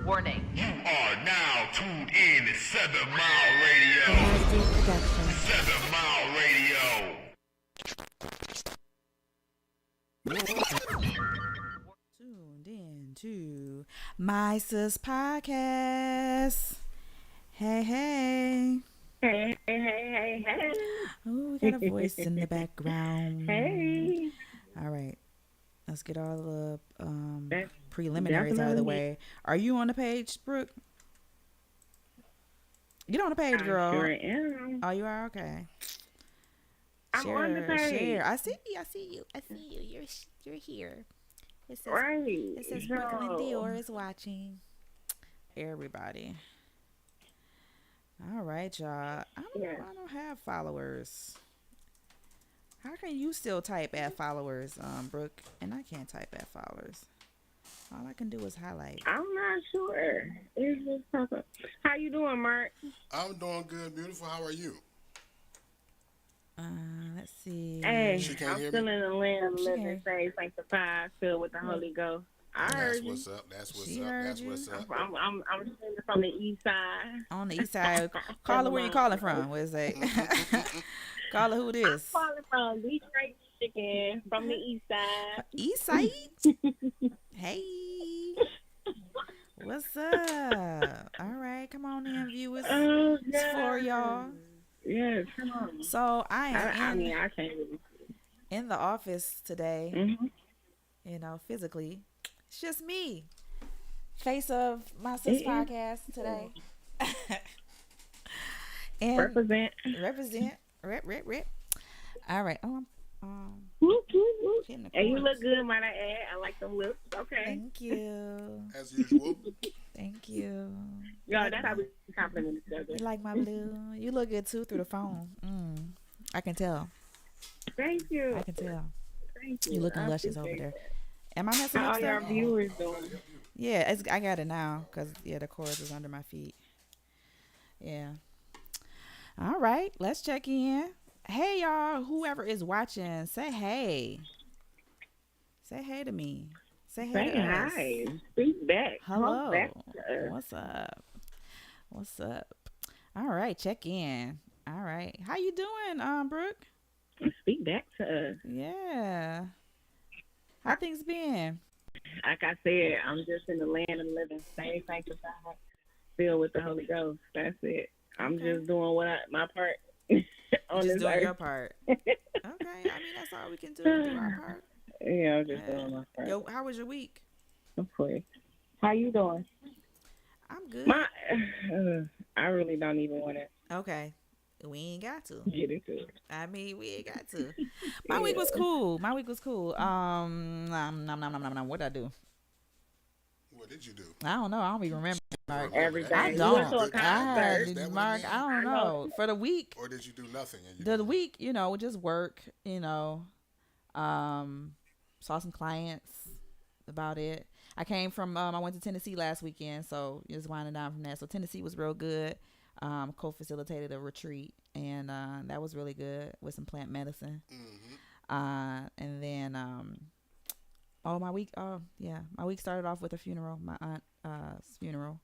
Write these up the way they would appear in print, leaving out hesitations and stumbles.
Warning. You are now tuned in to 7 Mile Radio. Production. 7 Mile Radio. Tuned in to my sis podcast. Hey, hey. Hey, hey, hey, hey, Oh, we got a voice in the background. hey. All right. Let's get all the That's preliminaries out of the definitely way. Are you on the page, Brooke? Get on the page, I girl. sure am. Oh, you are? Okay. I'm on the page. Share. I see you. You're here. It says, Right. It says Brooklyn Dior is watching. Everybody. All right, y'all. I don't have followers. How can you still type at followers, Brooke? And I can't type at followers. All I can do is highlight. I'm not sure. It's just pop up. How you doing, Mark? I'm doing good, beautiful. How are you? Let's see. Hey, She can't I'm hear still me? in the land of She living, can't. saved, sanctified, filled with the Holy Ghost. I That's heard you. what's up. That's what's She up. heard That's you. what's up. I'm sending from the east side. On the east side. Caller, where you calling from? What is that? Caller, who I'm this? calling from Detroit, Michigan, from the east side. East side? Hey. What's up? All right, come on in, viewers. Oh, It's for y'all. Yes, come on. So I I am mean, I can't really. in the office today, Mm-hmm. Physically. It's just me. Face of my sis podcast today. And Represent. represent. Rep. All right. Whoop, whoop, whoop. Getting the And you chorus. look good, might I add. I like them lips. Okay. Thank you. As usual. Thank you. Yo, that's how we compliment each other. You like my blue? You look good too through the phone. I can tell. Thank you. I can tell. Thank you. You looking I luscious over appreciate there. Am I messing that. How up all y'all stuff? viewers doing? Yeah, I got it now because the chorus is under my feet. Yeah. All right, let's check in. Hey y'all, whoever is watching, say hey. Say hey to me. Say hey Say to us. hi. Speak back. Hello. Talk back to us. What's up? What's up? All right, check in. All right, how you doing, Brooke? Speak back to us. Yeah. How things been? Like I said, I'm just in the land of living, saved, sanctified, filled with the Holy Ghost. That's it. I'm Okay. just doing my part on Just this doing earth. your part. Okay, I mean that's all we can do. Do our part. Yeah, I'm just doing my part. Yo, how was your week? Of course. How you doing? I'm good. I really don't even want to Okay. We ain't got to. get into it. I mean, we ain't got to. My week was cool. What did I do? What did you do? I don't know. I don't even remember. Mark. Everything. I You went to a don't. concert. Is that what it Mark, means? I don't I know. know. For the week, Or did you do nothing? And you the don't- week, just work, saw some clients, about it. I came from, I went to Tennessee last weekend, so just winding down from that. So Tennessee was real good. Co-facilitated a retreat, and that was really good with some plant medicine. And then, my week started off with a funeral. My aunt's funeral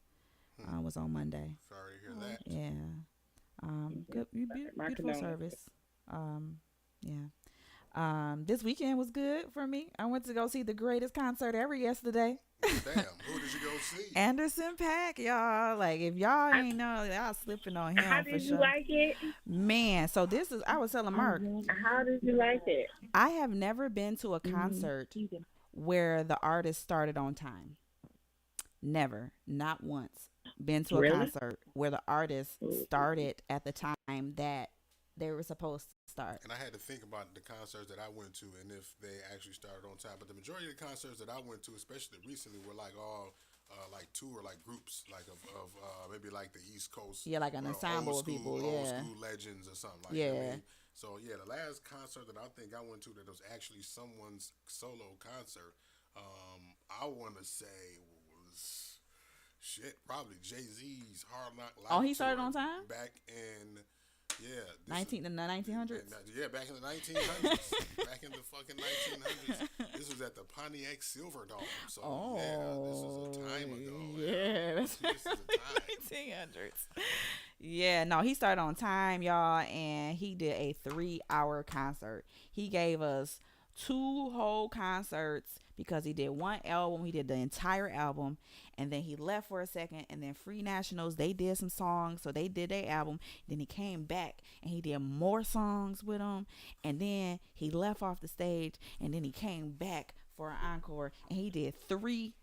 was on Monday. Sorry to hear that. Yeah. Good, My beautiful condolences. service. Yeah. This weekend was good for me. I went to go see the greatest concert ever yesterday. Damn. Who did you go see? Anderson .Paak, y'all. Like, if y'all ain't know, y'all slipping on him How for did you sure. like it? Man, so I was telling Mark, How did you like it? I have never been to a concert where the artist started on time. Never. Not once. Been to a Really? concert where the artist started at the time that they were supposed to start. And I had to think about the concerts that I went to and if they actually started on time. But the majority of the concerts that I went to, especially recently, were like all like tour, like groups, like of maybe like the East Coast. Yeah, like an ensemble of people, old yeah. school legends or something like Yeah. that. So yeah, the last concert that I think I went to that was actually someone's solo concert, I want to say was probably Jay-Z's Hard Knock Life. Oh, he started tour on time? back in. Yeah, in the 1900s. Yeah, back in the 1900s. Back in the fucking 1900s. This was at the Pontiac Silverdome. So Oh, yeah, this is a time ago. yeah, that's This is a time. 1800s. Yeah, no, he started on time, y'all, and he did a 3-hour concert. He gave us 2 whole concerts because he did one album. He did the entire album, and then he left for a second. And then Free Nationals, they did some songs, so they did their album. Then he came back and he did more songs with them, and then he left off the stage, and then he came back for an encore, and he did 3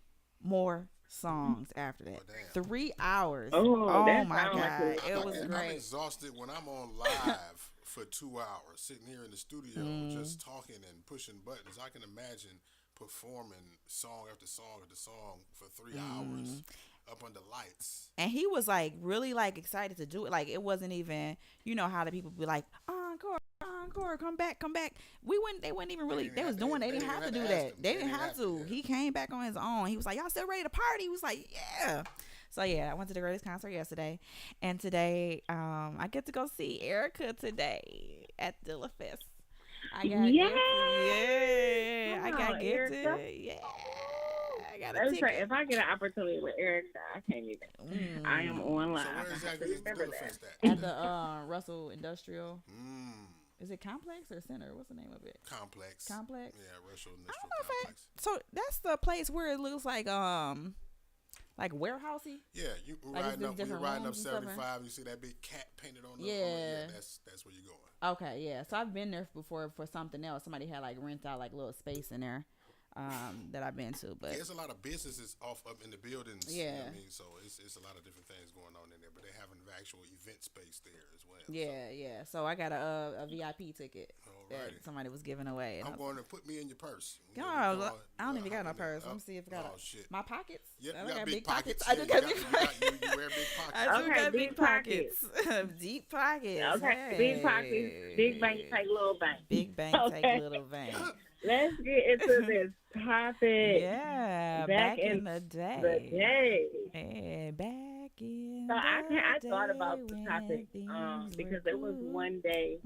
more songs after that. Oh, damn. 3 hours. Oh, Oh that my sound like God, a- it was I'm great. exhausted when I'm on live for 2 hours, sitting here in the studio just talking and pushing buttons. I can imagine performing song after song after song for 3 hours up under lights. And he was like really like excited to do it. Like it wasn't even, you know how the people be like, encore, encore, come back, come back. They wouldn't even really, they was doing, they didn't have to do that. They didn't have to. Yeah. He came back on his own. He was like, y'all still ready to party? He was like, yeah. So yeah, I went to the greatest concert yesterday, and today I get to go see Erica today at Dilla Fest. I got Yay! I Come got on, gifted. Erica. Yeah, I got a Let me say, ticket. if I get an opportunity with Erica, I can't even. I am online. So where I have to exactly is the remember Dilla that. Fest at? At the Russell Industrial. Is it Complex or Center? What's the name of it? Complex. Complex. Yeah, Russell I Industrial don't know if I. Complex. So that's the place where it looks like warehousey. Yeah, you Like, riding it's up. When you're different riding up rooms and stuff, 75, you see that big cat painted on the. Yeah. That's where you're going. Okay, yeah. So I've been there before for something else. Somebody had like rent out like little space in there, that I've been to. But There's a lot of businesses off up in the buildings. You know Yeah. what I mean, so it's a lot of different things going on in there, but they have an actual event space there as well. yeah. So I got a VIP ticket that Alrighty. somebody was giving away. And I'm going to put me in your purse. God, I don't even got no purse. Let me see if I got Oh shit. my pockets. Yep, I you got got big pockets. I do got big you pockets. you wear big pockets. I do Okay, got big big pockets. Deep pockets. Okay, big pockets, big bank take little bank. Big bank Okay. take little bank. Let's get into this topic. Yeah, Back back in in the day. The day. Yeah, back in So the I thought day about the when topic things because were there was good. one day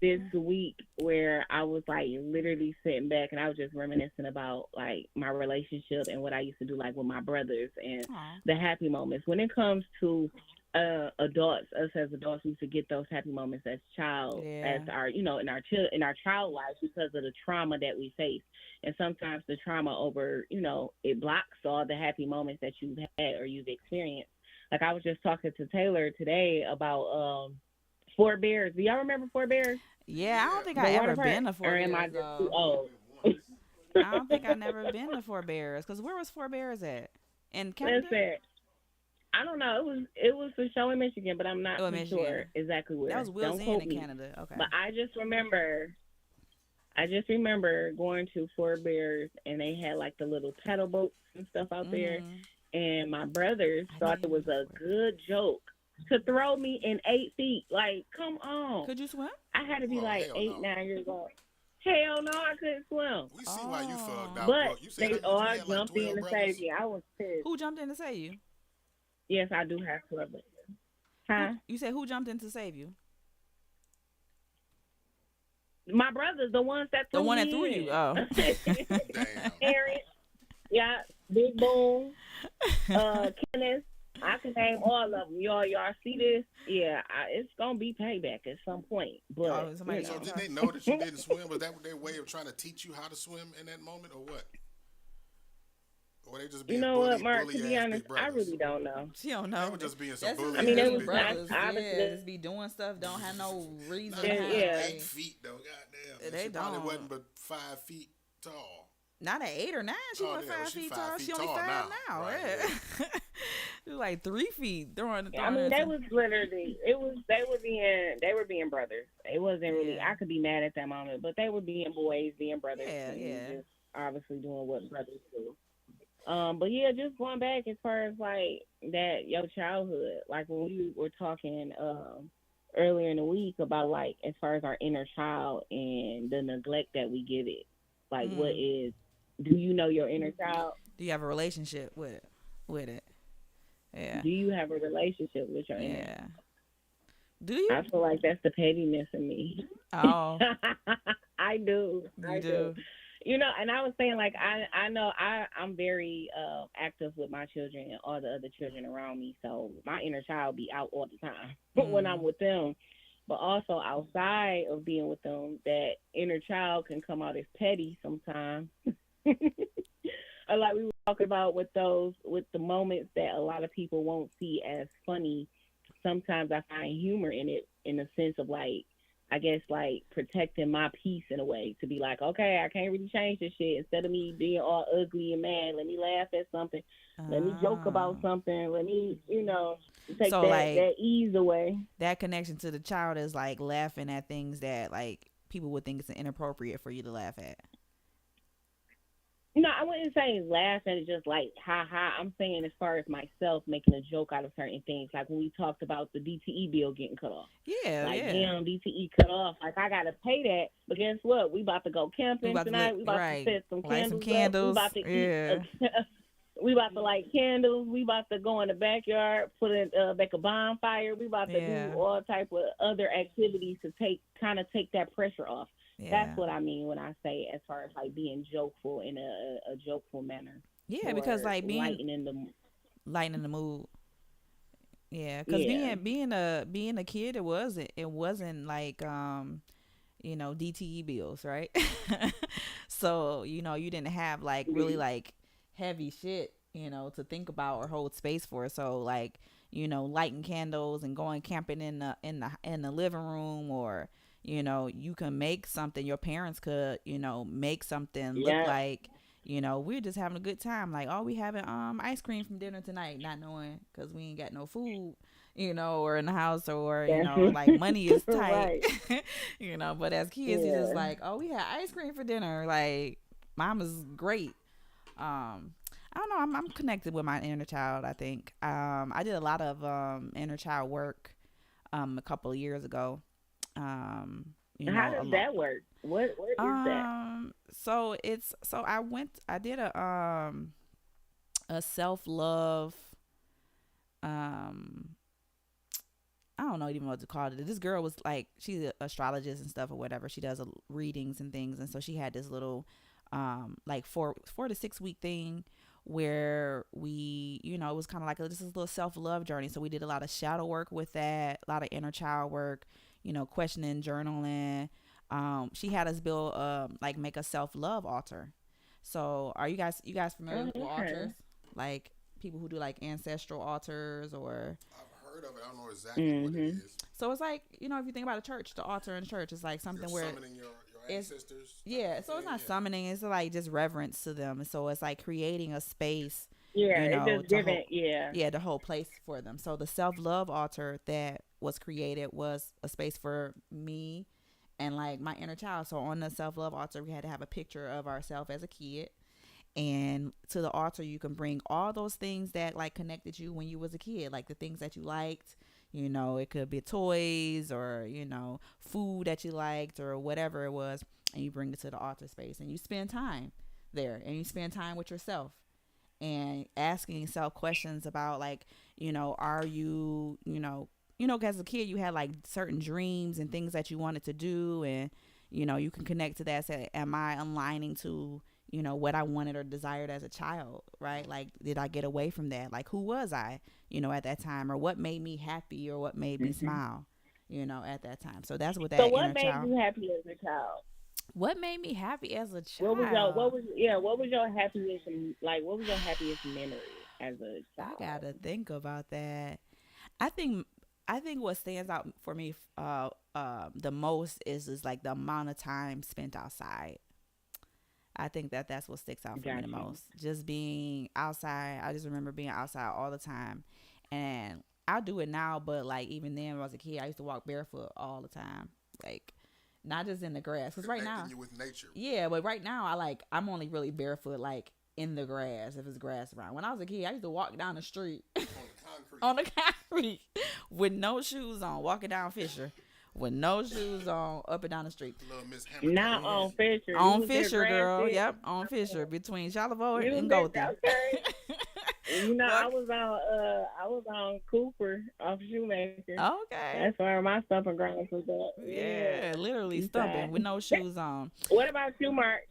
this week where I was like literally sitting back and I was just reminiscing about like my relationship and what I used to do like with my brothers and Aw. the happy moments. When it comes to adults, us as adults, we forget those happy moments as child, Yeah. as our, in our child lives because of the trauma that we face. And sometimes the trauma it blocks all the happy moments that you've had or you've experienced. Like I was just talking to Taylor today about Four Bears. Do y'all remember Four Bears? Yeah, I don't think The I water ever park? been to Fort Or am I Bears, just too though. old? I don't think I never been to Fort Bears. Because where was Fort Bears at? In Canada? Listen, I don't know. It was a show in Michigan, but I'm not Oh, too Michigan. sure exactly where. That was Will's Don't Inn quote in me. Canada. Okay. But I just remember going to Fort Bears and they had like the little pedal boats and stuff out there. Mhm. And my brothers I thought it didn't was know a that. good joke to throw me in 8 feet. Like, come on. Could you swim? I had to be Oh, like hell 8, no. 9 years old. Hell no, I couldn't swim. We see why you thugged out, But bro. You said they that you all had like jumped 12 in to brothers? save me. I was pissed. Who jumped in to save you? Yes, I do have 12 brothers. Huh? You said who jumped in to save you? My brothers, the ones that threw The one that me threw in. you. Oh. Damn. Aaron, yeah, Big Boom, Kenneth. I can name all of them. Y'all see this? Yeah, it's gonna be payback at some point. But Oh, somebody- So did they know that you didn't swim? Was that their way of trying to teach you how to swim in that moment, or what? Or they just being you know bully, what, Mark? bully To be ass honest, big I brothers? really don't know. She don't They know. were just being some That's bully just I mean, ass they big was big brothers. brothers. obviously- Yeah, just be doing stuff. Don't have no reason. Nah, to Yeah, have, yeah. like, 8 feet though, goddamn. They She probably don't. wasn't but 5 feet tall. Not at 8 or 9. She Oh, wasn't yeah, 5 she feet 5 tall. feet She only tall 5 now. Right, Yeah. She was like 3 feet throwing. I mean, they was literally. They were being brothers. It wasn't really. Yeah. I could be mad at that moment, but they were being boys, being brothers. Yeah, and yeah. Just obviously doing what brothers do. But yeah, just going back as far as like that, your childhood, like when we were talking earlier in the week about like as far as our inner child and the neglect that we give it. Like, what is? Do you know your inner child? Do you have a relationship with it? Yeah. Do you have a relationship with your inner? Yeah. Do you? I feel like that's the pettiness in me. Oh, I do. you I do. And I was saying like I know I'm very active with my children and all the other children around me, so my inner child be out all the time when I'm Mm. with them. But also outside of being with them, that inner child can come out as petty sometimes. Like we were talking about with the moments that a lot of people won't see as funny. Sometimes I find humor in it, in the sense of like, I guess like protecting my peace in a way, to be like, okay, I can't really change this shit. Instead of me being all ugly and mad, let me laugh at something, let me joke about Oh. something, let me, take So like that ease away. that connection to the child is like laughing at things that like people would think is inappropriate for you to laugh at. No, I wouldn't say laugh at it just like ha ha. I'm saying as far as myself making a joke out of certain things, like when we talked about the DTE bill getting cut off. Yeah, Like, yeah. damn, DTE cut off. Like, I gotta pay that. But guess what? We about to go We camping about to tonight. We about to right, set some light some candles up. We candles. about to eat. Yeah, We about to light candles. We about to go in the backyard, put in make a bonfire. We about to do yeah, all type of other activities to take that pressure off. That's yeah, what I mean when I say as far as like being jokeful in a jokeful manner, yeah. Because or like being lightening the lighting the mood. Yeah, because yeah. being a kid, it wasn't like DTE bills, right? So you didn't have like really like heavy shit to think about or hold space for. So like lighting candles and going camping in the living room, or you can make something, your parents could make something look Yeah. like we're just having a good time, like, oh, we having ice cream from dinner tonight, not knowing because we ain't got no food or in the house, or That's like money is tight. right. But as kids, you just Yeah. like, oh, we had ice cream for dinner, like mom is great. I don't know, I'm connected with my inner child, I think. I did a lot of inner child work a couple of years ago. um How a does lot. that work? What is that? So I did a self love, um I don't know even what to call it. This girl was like, she's an astrologist and stuff or whatever. She does readings and things, and so she had this little, like 4 to 6 week thing where it was kind of like this is a little self love journey. So we did a lot of shadow work with that, a lot of inner child work, questioning, journaling. She had us build, like make a self love altar. So are you guys familiar Oh, with okay. altars? Like people who do like ancestral altars, or I've heard of it. I don't know exactly what it Mhm. is. so it's like, if you think about a church, the altar in church is like You're something where summoning your it's, ancestors type of yeah, a so it's thing. not Yeah. summoning, it's like just reverence to them. And so it's like creating a space, Yeah, it's just to giving. hold, Yeah. yeah, the whole place for them. So the self-love altar that was created was a space for me and like my inner child. So on the self-love altar, we had to have a picture of ourselves as a kid, and to the altar you can bring all those things that like connected you when you was a kid, like the things that you liked. It could be toys, or food that you liked, or whatever it was, and you bring it to the altar space and you spend time there, and you spend time with yourself and asking yourself questions about, like, are you, as a kid you had like certain dreams and things that you wanted to do, and you can connect to that, say, am I aligning to what I wanted or desired as a child, right? Like, did I get away from that? Like, who was I at that time, or what made me happy, or what made me Mhm. smile at that time. So that's what So, that what inner made child, you happy as a child? what made me happy as a What child. was yeah? What was your happiest like? What was your happiest memory as a I child? gotta think about that. I think I think what stands out for me, the most is like the amount of time spent outside. I think that's what sticks out for me the Gotcha. most. Just being outside. I just remember being outside all the time, and I do it now. But like even then, when I was a kid, I used to walk barefoot all the time, like not just in the grass. Cause right Connecting now, you with nature yeah, but right now I'm only really barefoot like in the grass if it's grass around. When I was a kid, I used to walk down the street on the concrete. on the concrete with no shoes on, walking down Fisher with no shoes on, up and down the street. Little Miss Hammer Not Yeah. on Jones. Fisher. You On was there Fisher, grass girl. fit. Yep, on Fisher between Charlevoix You was and there. Gothen. Okay. I Walk. was on Cooper off Shoemaker. Okay. That's where my stumping grounds was at. Yeah, Yeah. literally East stumping with side. no shoes on. What about you, Mark?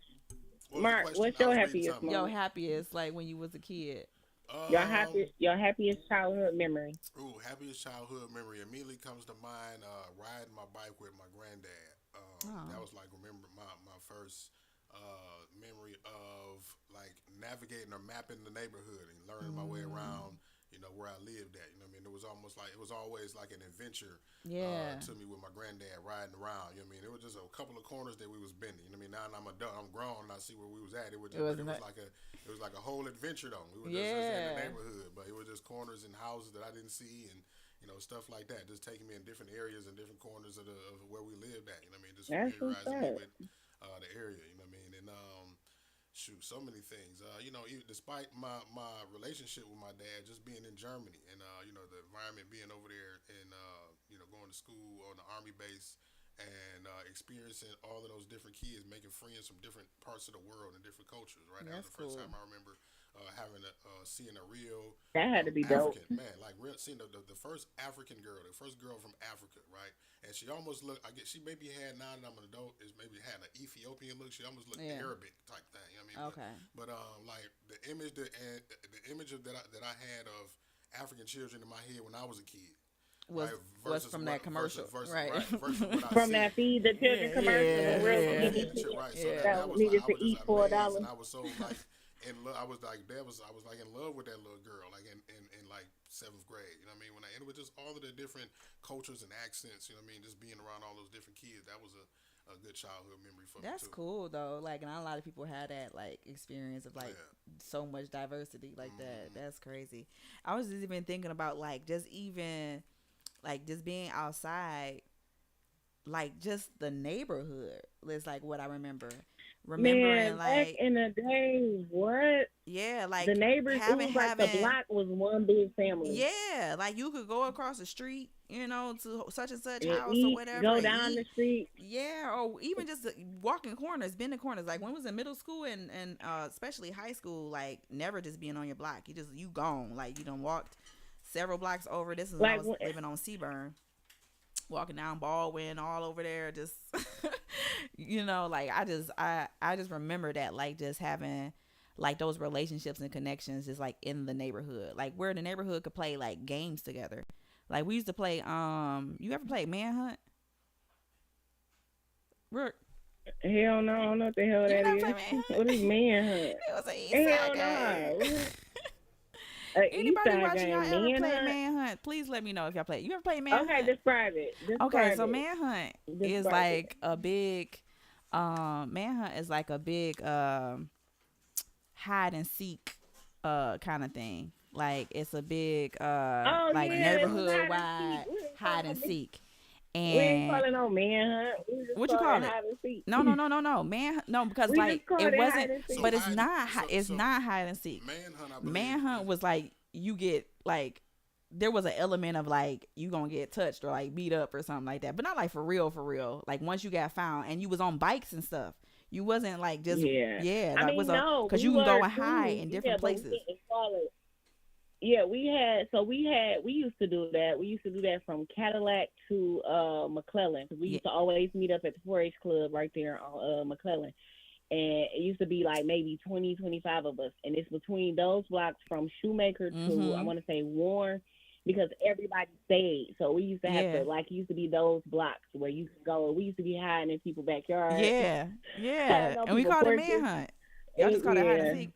What was the Mark, question? what's I your was reading happiest something. Your moment? happiest, like when you was a kid. Your happiest childhood memory? Happiest childhood memory immediately comes to mind. Riding my bike with my granddad. That Oh. was like remember my first memory of like navigating or mapping the neighborhood and learning my way Mm. around. Where I lived at. You know what I mean? It was almost like it was always like an adventure Yeah. to me with my granddad riding around. You know what I mean? It was just a couple of corners that we was bending. You know what I mean? Now I'm adult, I'm grown, and I see where we was at. It But it wasn't was that. like a whole adventure though. We were just in the Yeah. neighborhood, but it was just corners and houses that I didn't see, and stuff like that. Just taking me in different areas and different corners of where we lived at. You know what I mean? Just That's what's familiarizing me up. with the area. You know what I mean? And shoot, so many things. Despite my relationship with my dad, just being in Germany and the environment being over there and going to school on the army base and experiencing all of those different kids, making friends from different parts of the world and different cultures. Right, that was That's the first cool. time I remember seeing a real That had to be dope. African man, like seeing the first African girl, the first girl from Africa, right? And she almost looked. I guess she maybe had now that I'm an adult is maybe had an Ethiopian look. She almost looked Yeah. Arabic type thing. You know what I mean, Okay. but like the image that I had of African children in my head when I was a kid, Was right? was Versus from what that commercial, right? versus what I From see. that feed the children Yeah, commercial, the yeah, real From the yeah, skinny future, kids right? So yeah. that that was like needed I to was just eat for a amazed, dollar. and I was so like in love. I was like in love with that little girl, like in like seventh grade. You know what I mean? And it was just all of the different cultures and accents. You know what I mean? Just being around all those different kids. That was a good childhood memory for me That's too. cool though. Like, not a lot of people had that like experience of like Yeah. so much diversity like that. Hmm. That's crazy. I was just even thinking about like just even like just being outside, like just the neighborhood. It's like what I remember, remembering Man, back like in the day, what? yeah, The like neighbors, it having was like the having block was one big family. yeah, like you could go across the street, to such and such And house or eat, whatever go and down the eat. street. Yeah, or even just walking corners, bending corners. Like when I was in middle school and especially high school, like never just being on your block. You gone. Like you done walked several blocks over. This is when I Like, was living on Seaburn, walking down Baldwin, all over there. Just like I just remember that, like just having like those relationships and connections just like in the neighborhood, like where the neighborhood could play like games together. Like we used to play. You ever played Manhunt? Rook, hell no, I don't know what the hell you that never played is. Manhunt? What is manhunt? It was an East Side Hell game. no. A East Anybody Side watching, y'all game, ever played manhunt. Manhunt? Please let me know if y'all play. You ever played Okay, Manhunt? describe it. Okay, Describe so it. Describe it. Manhunt is like a big hide and seek kind of thing. Like it's a big Oh like yeah, it was neighborhood hide and seek. wide hide and seek. We ain't And calling no manhunt. We just what you call call it it? hide and seek. No, man, no, because We just like called it it wasn't, hide and So seek. but it's hiding. not, it's So not hide and seek. manhunt, I believe. Manhunt was like you get like there was an element of like you gonna get touched or like beat up or something like that, but not like for real, for real. Like once you got found and you was on bikes and stuff, you wasn't like just Yeah. yeah, I like mean, was a no, because we you can go were and hide too. in Yeah, different but we places. didn't call it. Yeah, we used to do that. We used to do that from Cadillac to McClellan, because we Yeah, used to always meet up at the 4-H club right there on McClellan. And it used to be like maybe 20, 25 of us. And it's between those blocks from Shoemaker to, I mhm, want to say, Warren, because everybody stayed. So we used to have to, yeah, like, it used to be those blocks where you could go. We used to be hiding in people's backyard, yeah, hiding yeah, on and we people's called it porches. manhunt. Y'all just called it hide and Yeah. seek.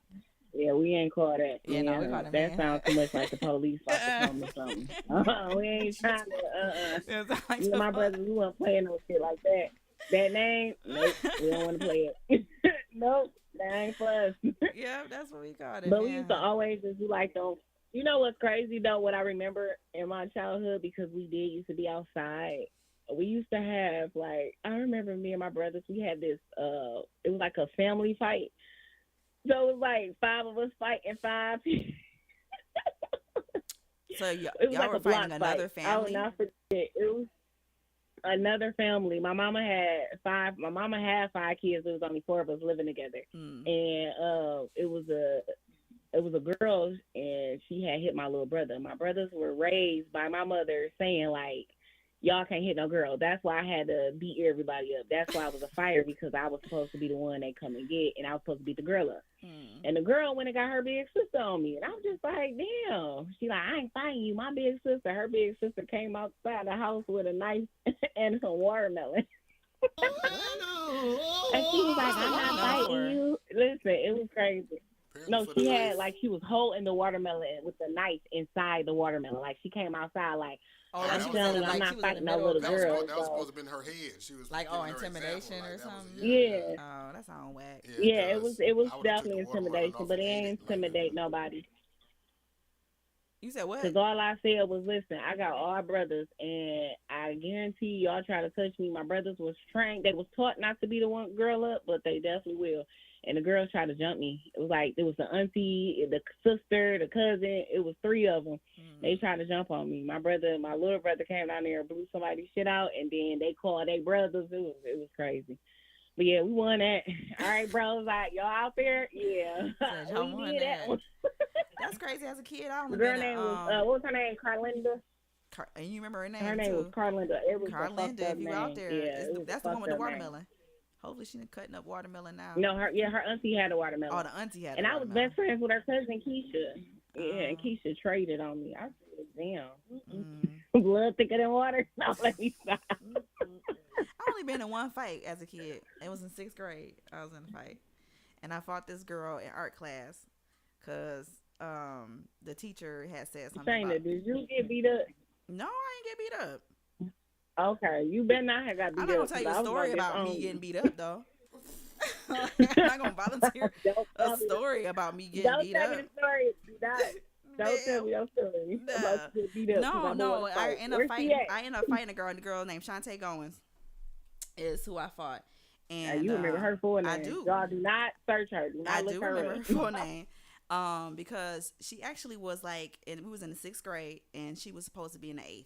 Yeah, we ain't call that Yeah, no, we called manhunt. it That sounds manhunt. too much like the police about to come or something. We ain't trying to, It was like Me and the my brothers, we weren't playing no shit like that. That name, nope, we don't want to play it. Nope, that ain't for us. yeah, that's what we called it, But we used to manhunt. always just do like those. You know what's crazy though? What I remember in my childhood, because we did used to be outside. We used to have like, I remember me and my brothers. We had this. It was like a family fight. So it was like five of us fighting five. It So was y'all like were a block fighting fight. another I will family. not forget. It was another family. My mama had five. My mama had five kids. There was only four of us living together, Mm. and it was a girl, and she had hit my little brother. My brothers were raised by my mother saying like y'all can't hit no girl. That's why I had to beat everybody up. That's why I was a fighter, because I was supposed to be the one they come and get, and I was supposed to beat the girl up. And the girl went and got her big sister on me, and I'm just like, damn. She like, I ain't fighting you. My big sister, her big sister came outside the house with a knife and some watermelon. And she was like, I'm not fighting you. Listen, it was crazy. No, she had, like, she was holding the watermelon with the knife inside the watermelon. Like, she came outside, like, I'm telling you, I'm not fighting no little girl. That was supposed to have been her head. She was like, intimidation or something. Yeah. Oh, that's on whack. Yeah, it was definitely intimidation, but it ain't intimidate nobody. You said what? Because all I said was, listen, I got all brothers, and I guarantee y'all try to touch me. My brothers was trained. They was taught not to be the one girl up, but they definitely will. And the girls tried to jump me. It was like, it was the auntie, the sister, the cousin. It was 3 of them. They tried to jump on me. My little brother came down there and blew somebody's shit out, and then they called their brothers. It was crazy. But yeah, we won that. All right, bros, like, y'all out there? Yeah. We did that one. That's crazy. As a kid, I only the girl name was, what was her name? Carlinda. And you remember her name? Her name too. was Carlinda. It was Carlinda, if you name. out there, yeah, that's the one with the watermelon. Name. Hopefully she didn't cutting up watermelon now. No, her auntie had a watermelon. Oh, the auntie had. And I was best friends with her cousin Keisha. Yeah, and Keisha traded on me. I said, damn, blood thicker than water. No, let me stop. I only been in one fight as a kid. It was in 6th grade. I was in a fight, and I fought this girl in art class because the teacher had said something. Shayna, did you get beat up? No, I ain't get beat up. Okay, you better not have got beat up. I'm not gonna tell you a story about me getting beat up, though. I'm not gonna volunteer a story about me getting beat up. Don't tell me the story. Don't tell me your story. No. I ended up fighting a girl. And the girl named Shantae Goins is who I fought. And you remember her full name? I do. Y'all do not search her. Do not look her remember up. her full name. Because she actually was like, and we was in the 6th grade, and she was supposed to be in the 8th.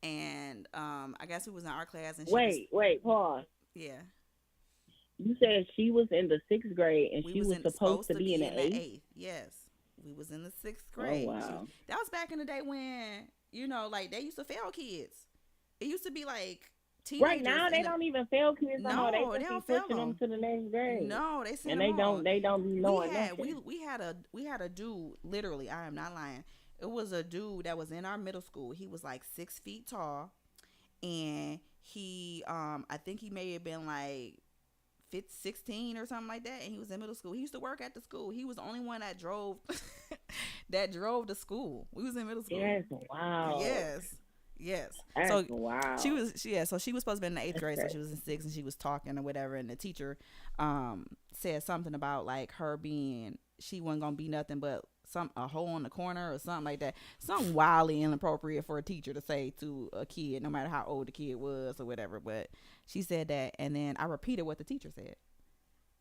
And I guess we was in our class. And wait, pause. Yeah. You said she was in the 6th grade, and she was supposed to be in the 8th? Yes. We was in the 6th grade. Oh, wow. That was back in the day when, like, they used to fail kids. It used to be like teenagers. Right now, they don't even fail kids. No, they don't fail them to the next grade. No, they send them home. They don't be knowing nothing. We had a dude, literally, I am not lying. It was a dude that was in our middle school. He was like 6 feet tall, and he, I think he may have been like 16 or something like that, and he was in middle school. He used to work at the school. He was the only one that drove to school. We was in middle school. Yes, wow. Yes. That's so wow. She was supposed to be in the 8th grade, so she was in 6th, and she was talking or whatever, and the teacher said something about like her being, she wasn't gonna be nothing but a hole in the corner or something like that. Something wildly inappropriate for a teacher to say to a kid, no matter how old the kid was or whatever. But she said that, and then I repeated what the teacher said.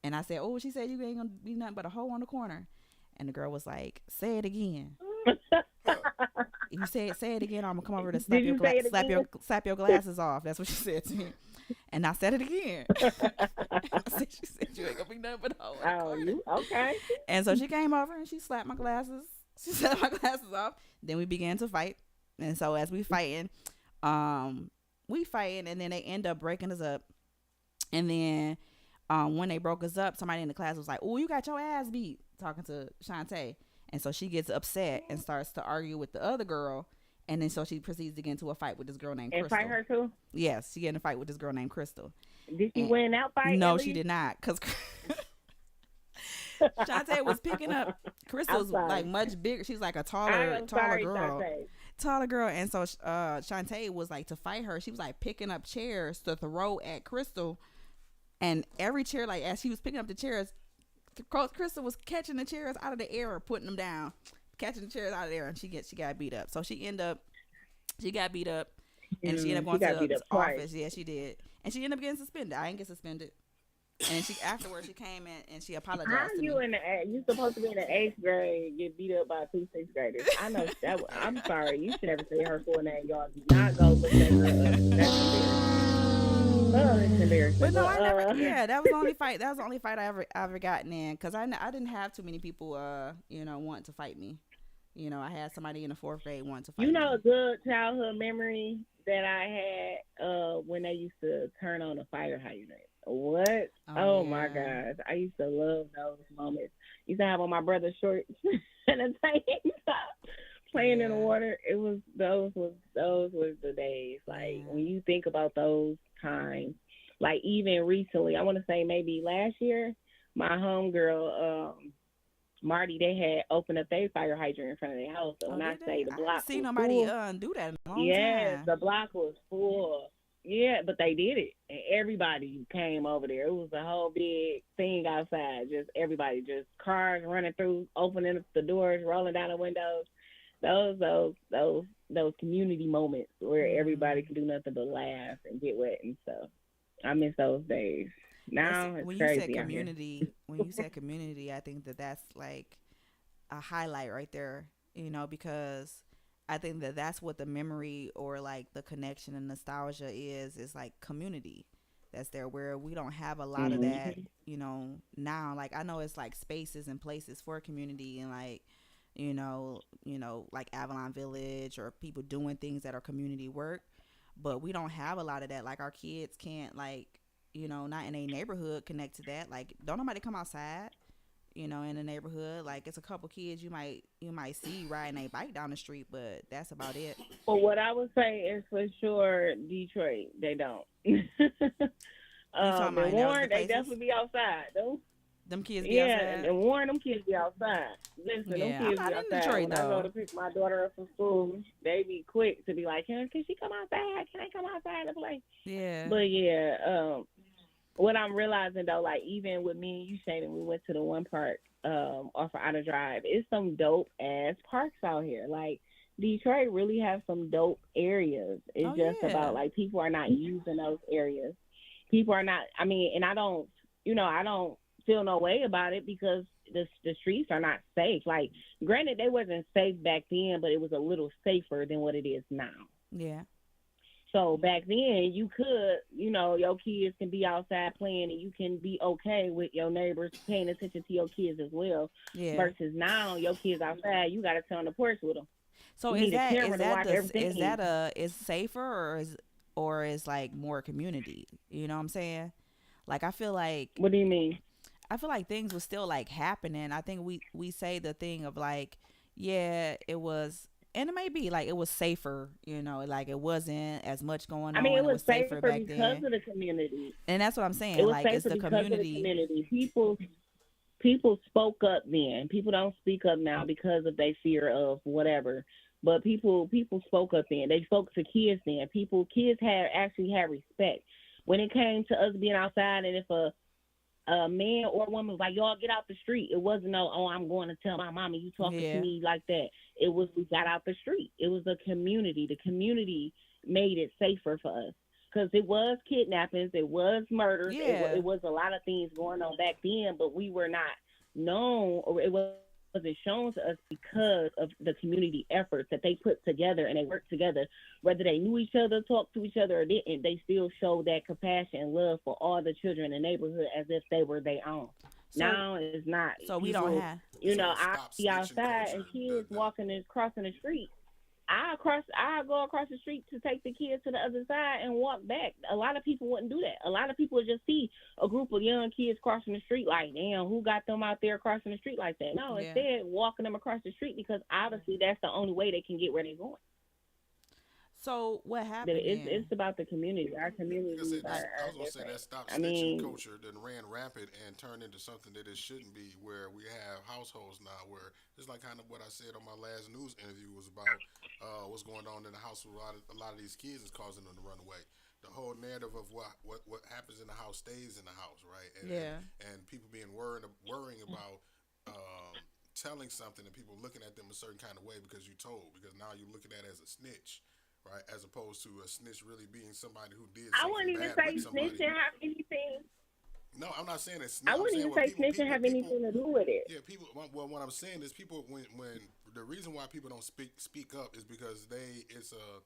And I said, oh, she said you ain't gonna be nothing but a hole in the corner. And the girl was like, say it again. You say it again, I'm gonna come over to slap your glasses off. That's what she said to me. And I said it again. She said you ain't gonna be nothing but a hole in the corner. You okay? And so she came over and she slapped my glasses. She slapped my glasses off. Then we began to fight. And so as we fighting, and then they end up breaking us up. And then when they broke us up, somebody in the class was like, oh, you got your ass beat, talking to Shantae. And so she gets upset and starts to argue with the other girl. And then so she proceeds to get into a fight with this girl named Crystal. And fight her too? Yes, she get in a fight with this girl named Crystal. Did she win that fight? No, she did not. Because Shantae was picking up. Crystal's like much bigger. She's like a taller girl. Taller girl. And so Shantae was like, to fight her, she was like picking up chairs to throw at Crystal. And every chair, like as she was picking up the chairs, Crystal was catching the chairs out of the air or putting them down. Catching the chairs out of there, and she got beat up. So she got beat up, and she ended up going to the office. Yeah, she did, and she ended up getting suspended. I didn't get suspended, and afterwards she came in and she apologized. How to you me. You supposed to be in the 8th grade, get beat up by 2 6th graders? I know that. I'm sorry, you should never say her full name. Y'all do not go look that girl up. That's embarrassing. Oh, it's embarrassing. But no, I never. Yeah, that was the only fight. That was the only fight I ever gotten in, because I didn't have too many people want to fight me. I had somebody in the fourth grade want to You fight know, a me. good childhood memory that I had when they used to turn on a fire hydrant. What? Oh Oh my yeah, gosh. I used to love those moments. Used to have on my brother's shorts and a tank top playing in the yeah, water. It was those was the days. Like yeah. when you think about those times, like even recently, I wanna say maybe last year, my homegirl, Marty, they had opened up their fire hydrant in front of their house. So Oh, when I did say they? the I ain't block seen was nobody full, do that in a long yes, time. the block was full. Yeah, but they did it, and everybody came over there. It was a whole big thing outside. Just everybody, just cars running through, opening up the doors, rolling down the windows. Those community moments where everybody Mm. can do nothing but laugh and get wet and stuff. I miss those days. That's Now it's when you said crazy out here. community. When you said community, I think that that's like a highlight right there. Because I think that that's what the memory or like the connection and nostalgia is like community. That's there where we don't have a lot of that. Hmm. Now like I know it's like spaces and places for community and like like Avalon Village or people doing things that are community work, but we don't have a lot of that. Like our kids can't like not in a neighborhood connect to that. Like don't nobody come outside in the neighborhood. Like it's a couple kids you might see riding a bike down the street, but that's about it. Well, what I would say is for sure Detroit, they don't. You talking about In in other Warren, they places? definitely be outside though. Them kids be Yeah, outside. and Warren, them kids be outside. Listen, them Yeah, I'm kids be not in outside. Detroit When I go to though. pick my daughter up from school, they be quick to be like, can she come outside? Can I come outside to play? Yeah. But yeah, what I'm realizing though, like even with me and you, Shane, we went to the one park off of Outer Drive. It's some dope ass parks out here. Like Detroit really has some dope areas. Oh It's just about yeah. like people are not using those areas. People are not. I mean, and I don't feel no way about it because the streets are not safe. Like, granted, they wasn't safe back then, but it was a little safer than what it is now. Yeah. So back then, you could, your kids can be outside playing, and you can be okay with your neighbors paying attention to your kids as well. Yeah. Versus now, your kids outside, you got to sit on the porch with them. So You is need a that is camera to that watch the is everything. that a is safer or is like more community? You know what I'm saying? Like What do you mean? I feel like things were still like happening. I think we say the thing of like, yeah, it was, and it may be like it was safer. Like it wasn't as much going I mean, it on. It was was safer safer back because then, of the community. and that's what I'm It saying. was Like it's safer the because of the community. community. People spoke up then. People don't speak up now because of their fear of whatever. But people spoke up then. They spoke to kids then. Kids had respect when it came to us being outside. And if a man or a woman was like, y'all get out the street. It wasn't no, oh, I'm going to tell my mama you talking to Yeah. me like that. It was we got out the street. It was a community. The community made it safer for us because it was kidnappings, it was murders, Yeah. it was a lot of things going on back then, but we were not known or it wasn't shown to us because of the community efforts that they put together and they worked together. Whether they knew each other, talked to each other, or didn't, they still showed that compassion and love for all the children in the neighborhood as if they were their own. So Now it's not. so we don't People, have. So the I stop be snitching outside and culture, kids walking and crossing the street. I go across the street to take the kids to the other side and walk back. A lot of people wouldn't do that. A lot of people would just see a group of young kids crossing the street like, damn, who got them out there crossing the street like that? No, Yeah. instead walking them across the street because obviously that's the only way they can get where they're going. So what That happened then? it's about the community. Our like I communities said, I are was gonna say different. that stop I snitching mean, culture then ran rampant and turned into something that it shouldn't be. Where we have households now, where it's like kind of what I said on my last news interview was about what's going on in the house with a lot of these kids is causing them to run away. The whole narrative of what happens in the house stays in the house, right? Yeah. And people being worrying about telling something and people looking at them a certain kind of way because you told because now you're looking at it as a snitch, right? As opposed to a snitch really being somebody who did I something wouldn't even bad say with somebody. snitching have anything. No, I'm not saying it's. I I'm wouldn't saying even what say people, snitching people, have people. anything to do with it. Yeah, people. Well, what I'm saying is people when the reason why people don't speak up is because it's a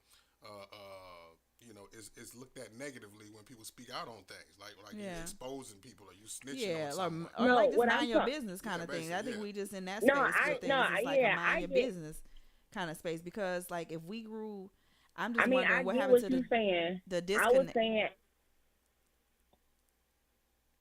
it's looked at negatively when people speak out on things like you Yeah. exposing people or you snitching Yeah, on someone. or No, like just what mind I'm your talking. business kind Yeah, of thing. I basically, think yeah. we just in that No, space with things. It's like a yeah, mind I your get. business kind of space because like if we grew, I'm I just mean, I wondering what get happened what to you're saying. the I was disconnect. saying,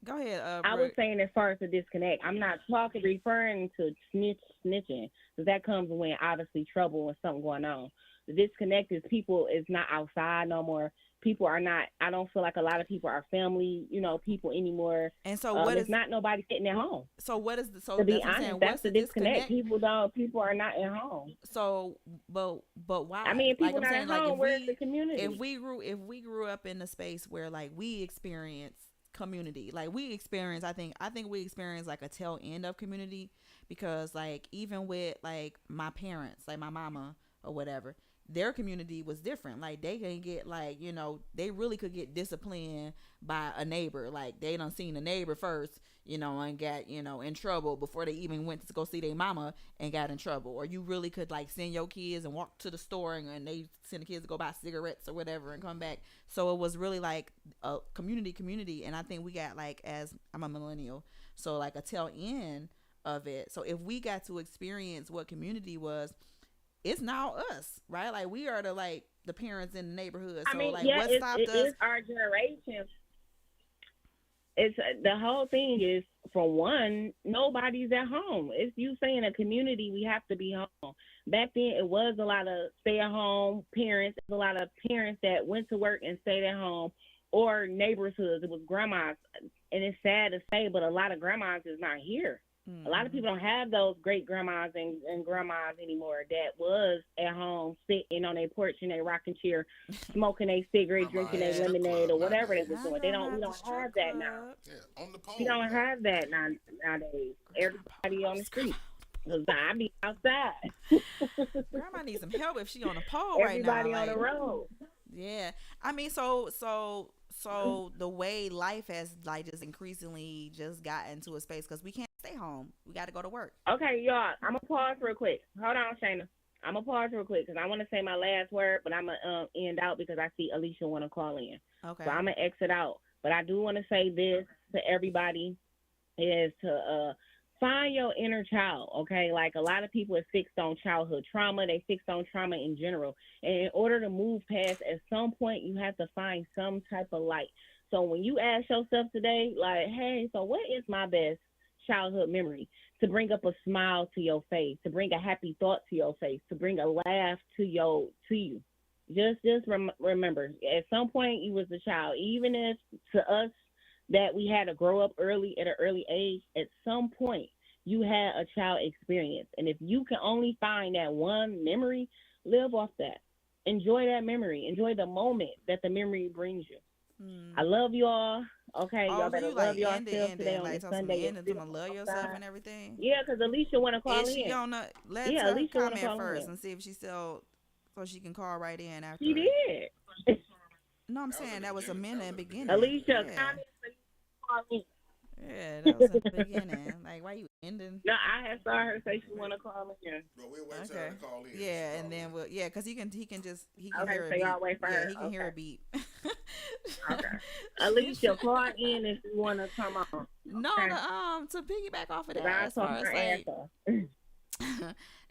Go ahead, I was Brooke. saying as far as the disconnect, I'm not referring to snitching, because that comes when obviously trouble and something going on. The disconnect is people is not outside no more. People are not. I don't feel like a lot of people are family, people anymore. And so what It's is not nobody sitting at home. so what is the To so be that's what I'm saying. honest, that's What's the the disconnect. disconnect? People are not at home. So but I why? mean, Like people I'm not at saying, like home. Where's the community? if we grew up in a space where like we experience community, like we experience, I think we experience like a tail end of community because like even with like my parents, like my mama or whatever, their community was different. Like they can get like they really could get disciplined by a neighbor. Like they done seen a neighbor first, and got in trouble before they even went to go see their mama and got in trouble. Or you really could like send your kids and walk to the store and they send the kids to go buy cigarettes or whatever and come back. So it was really like a community. And I think we got like, as I'm a millennial, so like a tail end of it. So if we got to experience what community was, it's now us, right? Like we are the parents in the neighborhood. I So mean, like yeah, what stopped it us? is our generation. It's the whole thing is, for one, nobody's at home. It's you saying a community, we have to be home. Back then, it was a lot of stay-at-home parents. A lot of parents that went to work and stayed at home, or neighborhoods. It was grandmas, and it's sad to say, but a lot of grandmas is not here. A lot of people don't have those great grandmas and grandmas anymore that was at home sitting on their porch in their rocking chair, smoking a cigarette, Grandma drinking at a the strip lemonade or club whatever they was nowadays. My doing. grandma We at the don't strip have that now. club. Yeah, on the pole. We don't Yeah. have that nowadays. Everybody on the street. Cause I be outside. Grandma needs some help if she on a pole right now. Everybody on Like, the road. yeah, I mean, so the way life has like just increasingly just gotten to a space because we can't stay home. We got to go to work. Okay, y'all. I'm gonna pause real quick. Hold on, Shayna. I'm gonna pause real quick because I want to say my last word, but I'm gonna end out because I see Alicia want to call in. Okay. So I'm gonna exit out. But I do want to say this to everybody: is to find your inner child. Okay, like a lot of people are fixed on childhood trauma. They fixed on trauma in general, and in order to move past, at some point you have to find some type of light. So when you ask yourself today, like, hey, so what is my best childhood memory? To bring up a smile to your face, to bring a happy thought to your face, to bring a laugh to you. Just remember, at some point you was a child. Even if to us that we had to grow up early at an early age, at some point you had a child experience. And if you can only find that one memory, live off that. Enjoy that memory. Enjoy the moment that the memory brings you. I love you all. Okay, Oh, y'all so better you love like yourself today on like this talk some Sunday. ending to love yourself and everything. Yeah, because Alicia want to call Is she in. on the? Let's Yeah, Alicia want to comment call first in. and see if she still, so she can call right in after. She did. No, I'm That was saying in that the was a beginning. minute That was in the beginning. Alicia, Yeah. comment so you can call in. Yeah, that was in the beginning. Like, why you ending? No, I had saw her say she want to call in. But we'll wait till Okay. her to call in. Yeah, She and call then in. because he can Okay, hear a so beat. y'all wait for Yeah, her. he can hear a Okay. beat. Okay. Alicia, call in if you want to come on. No, Okay. to piggyback off of that, I as told far as her like, answer.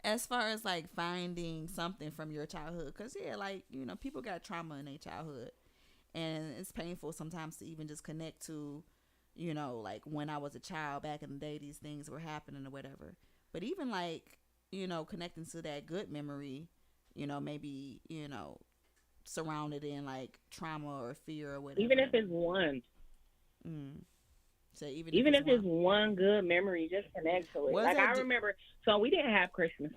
as far as like finding something from your childhood, because yeah, like people got trauma in their childhood, and it's painful sometimes to even just connect to, like when I was a child back in the day, these things were happening or whatever. But even like connecting to that good memory, maybe surrounded in like trauma or fear or whatever. Even if it's one. So even if it's one good memory, just connect to it. Like I remember, so we didn't have Christmas.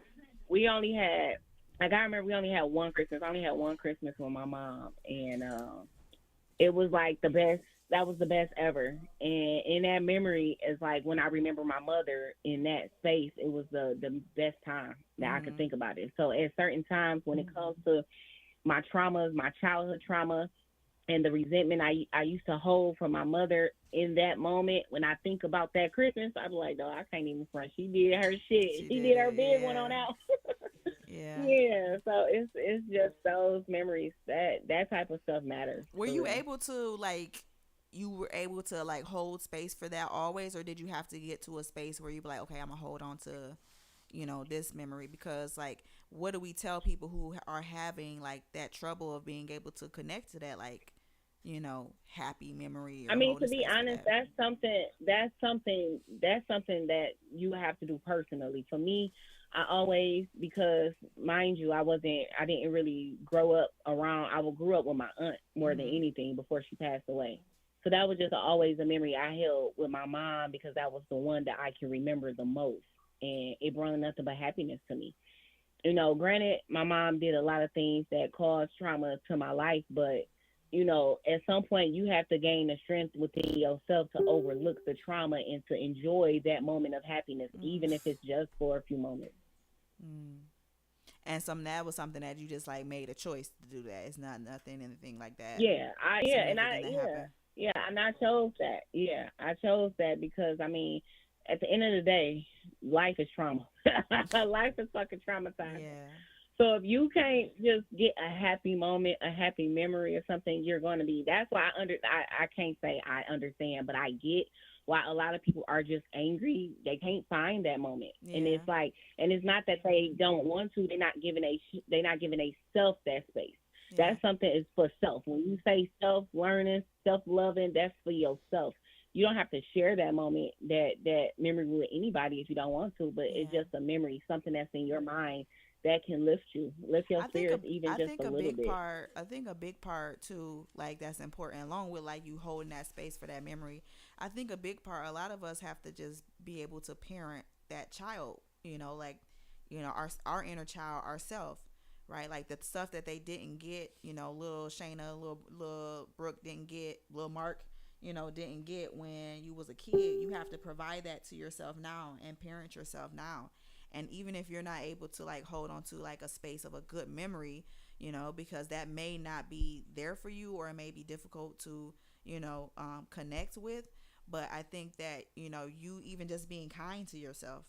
We only had, like I remember we only had one Christmas. I only had one Christmas with my mom, and it was like the best. That was the best ever. And in that memory is like when I remember my mother in that space, it was the best time that I could think about it. So at certain times when it comes to my traumas, my childhood trauma, and the resentment I used to hold from my mother in that moment, when I think about that Christmas, I'm like, no, I can't even front. She did her shit. She did her big one on out. Yeah. Yeah, so it's just those memories that type of stuff matters Were for you real. able to like you were able to like hold space for that always, or did you have to get to a space where you be like, okay, I'm gonna hold on to, this memory? Because like, what do we tell people who are having like that trouble of being able to connect to that, like, happy memory I or mean, holding to be space for honest, that? that's something that you have to do personally. For me, I always, because mind you, I didn't really grow up around. Grew up with my aunt more than Mhm. anything before she passed away. So that was just always a memory I held with my mom because that was the one that I can remember the most, and it brought nothing but happiness to me. Granted, my mom did a lot of things that caused trauma to my life, but at some point you have to gain the strength within yourself to overlook the trauma and to enjoy that moment of happiness, Mm. even if it's just for a few moments. Mm. And that was something that you just like made a choice to do that. It's not nothing, anything like that significant that happened. And I chose that. Yeah, I chose that because I mean, at the end of the day, life is trauma. Life is fucking traumatizing. Yeah. So if you can't just get a happy moment, a happy memory or something, you're going to be. That's why I can't say I understand, but I get why a lot of people are just angry. They can't find that moment, and Yeah. it's like, and it's not that they don't want to. They're not giving a self that space. Yeah. That's something is for self. When you say self learning, self loving, that's for yourself. You don't have to share that moment, that memory with anybody if you don't want to, but it's Yeah. just a memory, something that's in your mind that can lift your I think a spirits even I just think a a little big bit. part I think a big part too, like that's important along with like you holding that space for that memory. I think a big part, a lot of us have to just be able to parent that child, like, our inner child ourself, right? Like the stuff that they didn't get, little Shayna, little Brooke didn't get, little Mark, didn't get when you was a kid. You have to provide that to yourself now and parent yourself now. And even if you're not able to like hold on to like a space of a good memory, because that may not be there for you, or it may be difficult to, connect with. But I think that, you even just being kind to yourself,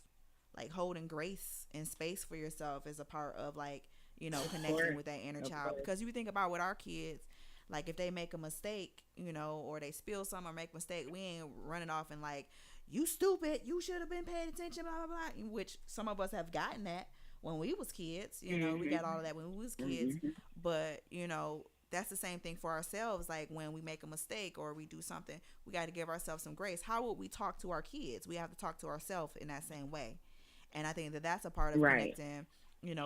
like holding grace and space for yourself, is a part of like, Of connecting course, with that inner of child. course. Because you think about with our kids, like if they make a mistake, or they spill something or make a mistake, we ain't running off and like, you stupid, you should have been paying attention, blah blah blah. Which some of us have gotten that when we was kids. We got all Mhm. of that when we was kids. Mhm. But that's the same thing for ourselves. Like when we make a mistake or we do something, we got to give ourselves some grace. How would we talk to our kids? We have to talk to ourselves in that same way. And I think that that's a part of Right. connecting,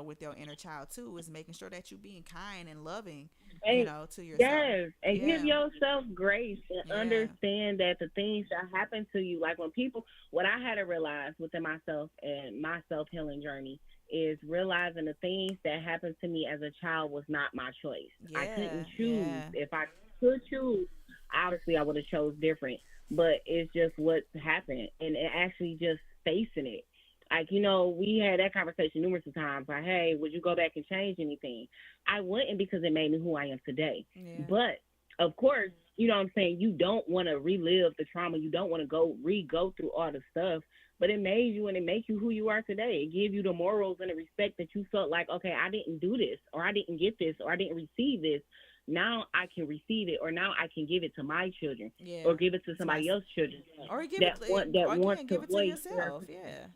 with your inner child too, is making sure that you being kind and loving, And to yourself. yes, and give Yeah. yourself grace and Yeah. understand that the things that happen to you, like when people, what I had to realize within myself and my self healing journey is realizing the things that happened to me as a child was not my choice. I Yeah. couldn't choose. Yeah. If I could choose, obviously I would have chose different. But it's just what happened, and it actually just facing it. Like, we had that conversation numerous of times. Like, hey, would you go back and change anything? I wouldn't because it made me who I am today. Yeah. But of course, you know what I'm saying, you don't want to relive the trauma. You don't want to go through all the stuff. But it made you and it makes you who you are today. It gave you the morals and the respect that you felt like, okay, I didn't do this, or I didn't get this, or I didn't receive this. Now I can receive it, or now I can give it to my children, or Yeah. give it to It's my somebody else's children or give it that to, want that wants again, to give it to voice their, yourself. Yeah.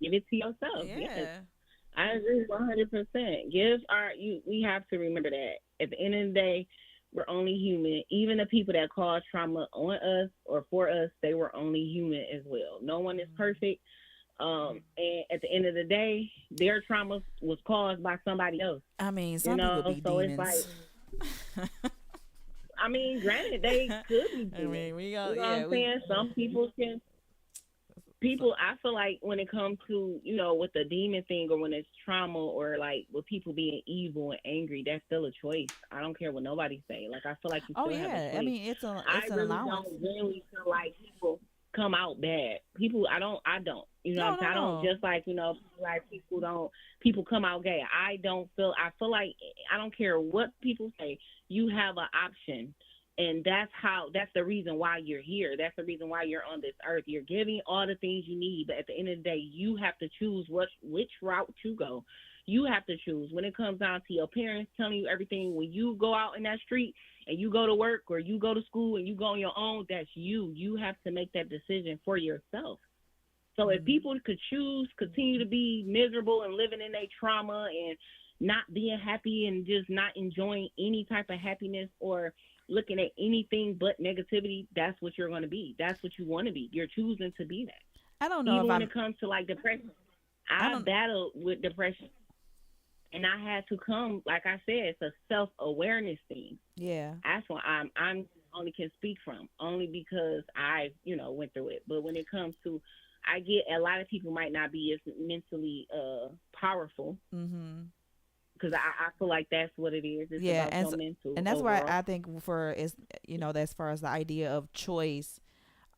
give it to yourself. Yes. Yeah. I agree 100%. Give our you. We have to remember that at the end of the day, we're only human. Even the people that cause trauma on us or for us, they were only human as well. No one is Mm. perfect. And at the end of the day, their trauma was caused by somebody else. I mean, some people be So it's like, demons. I mean, granted, they could be I demons. mean, we You got, know what I'm yeah, we saying? Some people can so, people, I feel like when it comes to, with the demon thing, or when it's trauma, or like with people being evil and angry, that's still a choice. I don't care what nobody say. Like, I feel like you oh still have a yeah. I choice. mean, it's I an really allowance. don't really feel like people come out bad. People, I don't. You know what No, I'm no, saying? I don't, no. just like, like people come out gay. I feel like, I don't care what people say. You have an option And that's the reason why you're here. That's the reason why you're on this earth. You're getting all the things you need, but at the end of the day, you have to choose which route to go. You have to choose. When it comes down to your parents telling you everything, when you go out in that street and you go to work or you go to school and you go on your own, that's you. You have to make that decision for yourself. So if people could choose, continue to be miserable and living in their trauma and not being happy and just not enjoying any type of happiness or looking at anything but negativity, that's what you're going to be. That's what you want to be. You're choosing to be that. I don't know Even if when I'm. it comes to like depression, I I don't. battled with depression, and I had to come. Like I said, it's a self-awareness thing. Yeah. That's why I'm only can speak from only because I went through it. But when it comes to, I get a lot of people might not be as mentally powerful. Mhm. Because I feel like that's what it is. It's Yeah, about and your mental and that's why overall. I think for is as far as the idea of choice,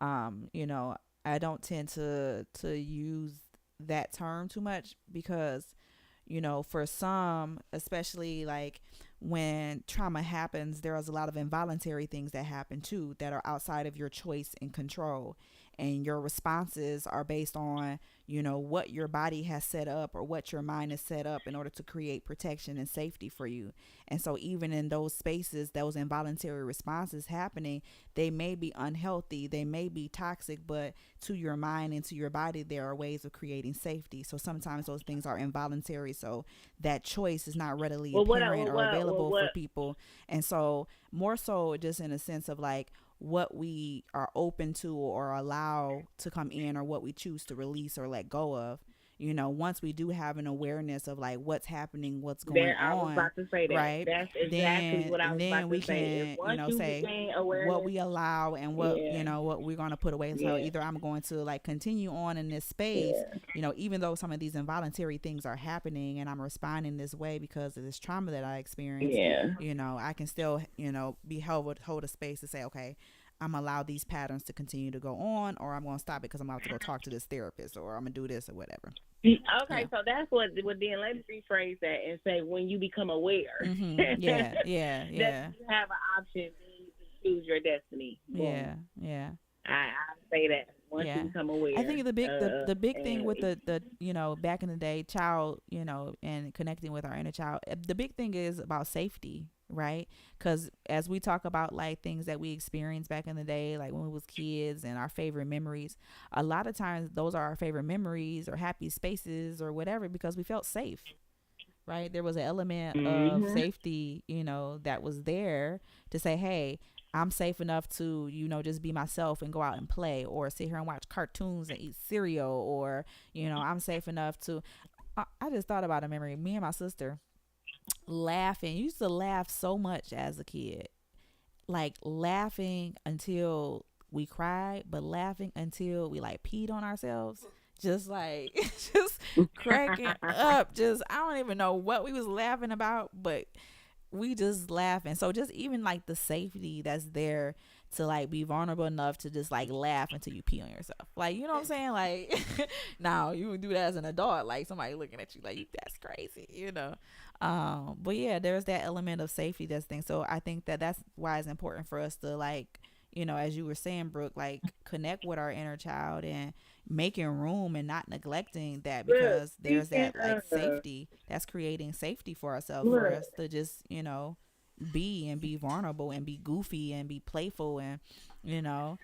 I don't tend to use that term too much because for some, especially like when trauma happens, there is a lot of involuntary things that happen too that are outside of your choice and control. And your responses are based on, what your body has set up or what your mind has set up in order to create protection and safety for you. And so, even in those spaces, those involuntary responses happening, they may be unhealthy, they may be toxic, but to your mind and to your body, there are ways of creating safety. So, sometimes those things are involuntary. So, that choice is not readily Well, apparent or available for people. And so, more so, just in a sense of like, what we are open to or allow to come in or what we choose to release or let go of, once we do have an awareness of like what's happening, what's going there, I was on, about to say that. right, That's exactly what I was then about we to say. If can once you say gain what awareness, we allow and what yeah, what we're going to put away. So yeah, either I'm going to like continue on in this space, yeah, even though some of these involuntary things are happening and I'm responding this way because of this trauma that I experienced, yeah, I can still be hold a space to say, okay, I'm gonna allow these patterns to continue to go on, or I'm gonna stop it because I'm about to go talk to this therapist, or I'm gonna do this or whatever. Okay, Yeah. so that's what. Well, then let's rephrase that and say when you become aware Yeah. Yeah. that Yeah. you have an option, then you can choose your destiny. Boom. Yeah. Yeah. I say that once you Yeah. become I aware. think the big thing with And the back in the day child, and connecting with our inner child, the big thing is about safety, right? Because as we talk about like things that we experienced back in the day, like when we was kids and our favorite memories, a lot of times those are our favorite memories or happy spaces or whatever because we felt safe, right? There was an element of mhm, safety, that was there to say, hey, I'm safe enough to, just be myself and go out and play or sit here and watch cartoons and eat cereal or, I'm safe enough to. I just thought about a memory. Me and my sister laughing. Used to laugh so much as a kid, like laughing until we cried, but laughing until we like peed on ourselves. Just like just cracking up. Just I don't even know what we was laughing about, but we just laughing. So just even like the safety that's there to like be vulnerable enough to just like laugh until you pee on yourself. Like, you know what I'm saying? Like now you would do that as an adult, like somebody looking at you like that's crazy. But yeah, there's that element of safety that's thing. So I think that's why it's important for us to like, as you were saying, Brooke, like connect with our inner child and making room and not neglecting that look, because there's speaking that like of, safety that's creating safety for ourselves for look, us to just be vulnerable and be goofy and be playful and you know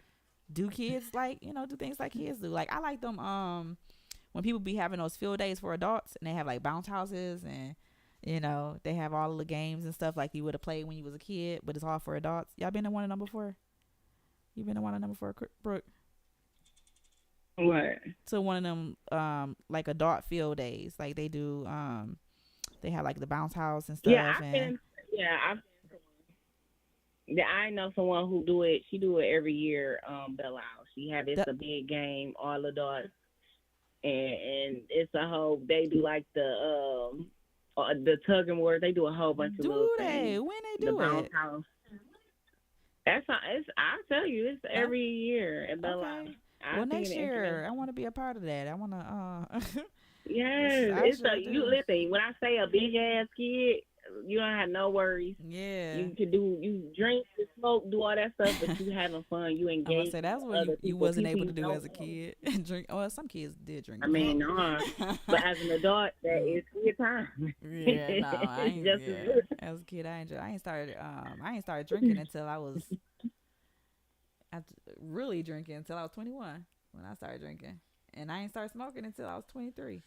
do kids like do things like kids do. Like I like them when people be having those field days for adults and they have like bounce houses and they have all the games and stuff like you would have played when you was a kid, but it's all for adults. Y'all been to one of them before? You been to one of them before, Brooke? what? To one of them like adult field days, like they do they have like the bounce house and Yeah, stuff I've and been. Yeah, I've. Yeah, I know someone who do it. She do it every year. Belle Isle. She have it's the, a big game, all adults, and it's a whole. They do like the tug and war. They do a whole bunch of little do they things. when they The do bounce it? house. That's not. It's. I tell you, it's Huh? every year at Belle Isle. Okay. I Well, seen next the information. year I want to be a part of that. I want to. Yes, I it's sure a. You do. listen. When I say a big ass kid, You don't have no worries. Yeah. You drink, you smoke, do all that stuff, but you having fun. You I'm gonna engage say with that's what other you people, wasn't people able to you do don't as a know. kid. Drink. Well, some kids did drink I and mean, nah. But as an adult, that is good time. yeah, no, I It's ain't. just as Yeah, good. as a kid, I ain't started drinking until I was really drinking until I was 21 when I started drinking, and I ain't started smoking until I was 23.